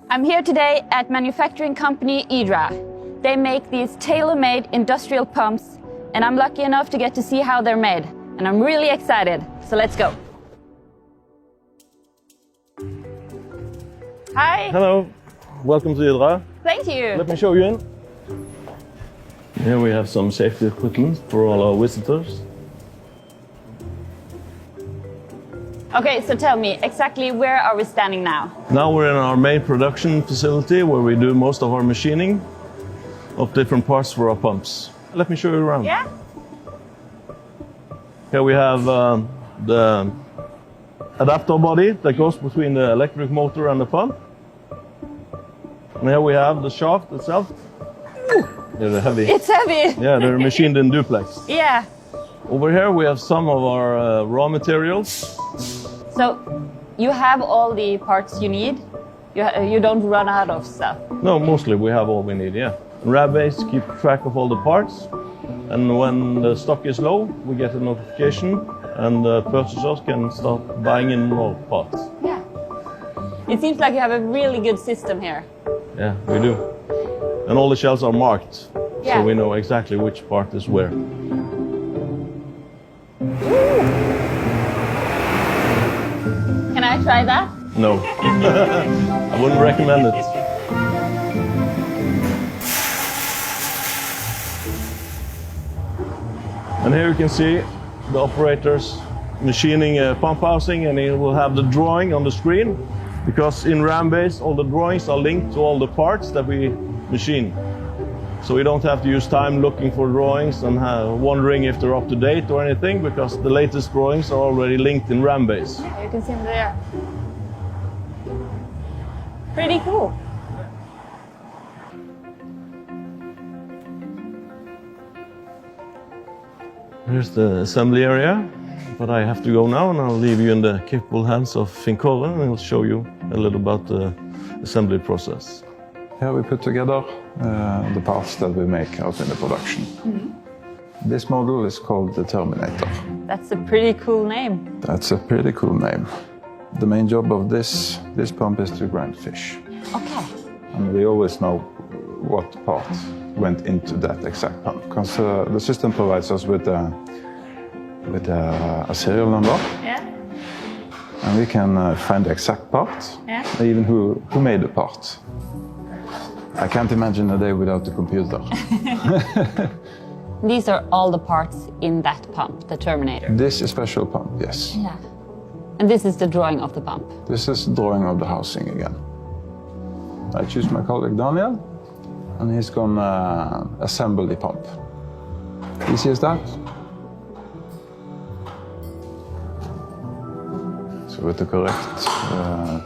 I'm here today at manufacturing company YDRA. They make these tailor-made industrial pumps, and I'm lucky enough to get to see how they're made. And I'm really excited, so let's go. Hi. Hello, welcome to YDRA. Thank you. Let me show you in. Here we have some safety equipment for all our visitors. Okay, so tell me, exactly where are we standing now? Now we're in our main production facility where we do most of our machining of different parts for our pumps. Let me show you around. Yeah? Here we have the adapter body that goes between the electric motor and the pump. And here we have the shaft itself. Yeah, they're heavy. It's heavy. Yeah, they're machined in duplex. Yeah. Over here we have some of our raw materials. So you have all the parts you need? You don't run out of stuff? No, mostly we have all we need, yeah. Rambase keep track of all the parts, and when the stock is low, we get a notification, and the purchasers can start buying in more parts. Yeah. It seems like you have a really good system here. Yeah, we do. And all the shelves are marked, Yeah. so we know exactly which part is where. Can I try that? No, I wouldn't recommend it. And here you can see the operators machining a pump housing, and he will have the drawing on the screen, because in Rambase all the drawings are linked to all the parts that we machine. So we don't have to use time looking for drawings and wondering if they're up to date or anything, because the latest drawings are already linked in Rambase. Yeah, you can see them there. Pretty cool. Here's the assembly area, but I have to go now, and I'll leave you in the capable hands of Finn, and he'll show you a little about the assembly process. Here we put together the parts that we make out in the production. Mm-hmm. This model is called the Terminator. That's a pretty cool name. That's a pretty cool name. The main job of this pump is to grind fish. Okay. And we always know what part went into that exact pump, because the system provides us with a serial number. Yeah. And we can find the exact part, Yeah. even who made the part. I can't imagine a day without the computer. These are all the parts in that pump, the Terminator. This is special pump, yes. Yeah. And this is the drawing of the pump. This is the drawing of the housing again. I choose my colleague Daniel, and he's gonna assemble the pump. Easy as that. So with the correct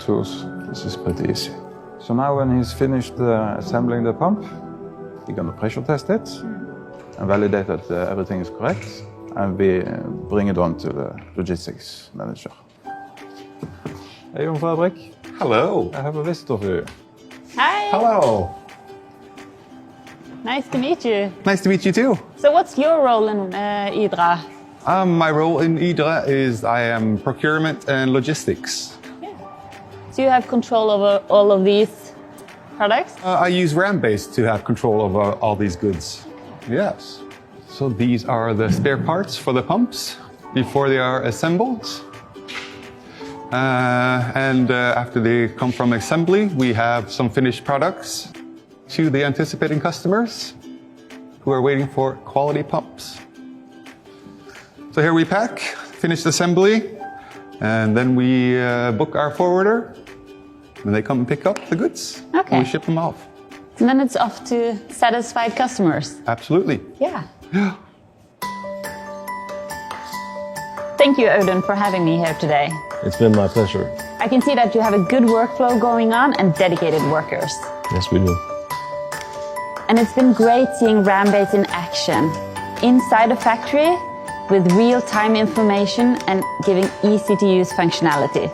tools, this is pretty easy. So now when he's finished assembling the pump, we're gonna pressure test it and validate that everything is correct, and we bring it on to the logistics manager. Hey, Jon Fredrik. Hello. I have a visitor for you. Hi. Hello. Nice to meet you. Nice to meet you too. So what's your role in YDRA? My role in YDRA is I am procurement and logistics. So you have control over all of these products? I use Rambase to have control over all these goods. Yes. So these are the spare parts for the pumps before they are assembled. After they come from assembly, we have some finished products to the anticipating customers who are waiting for quality pumps. So here we pack, finished assembly, and then we book our forwarder, and they come and pick up the goods. Okay. And we ship them off. And then it's off to satisfied customers. Absolutely. Yeah. Thank you, Odin, for having me here today. It's been my pleasure. I can see that you have a good workflow going on and dedicated workers. Yes, we do. And it's been great seeing Rambase in action, inside a factory with real-time information and giving easy-to-use functionality.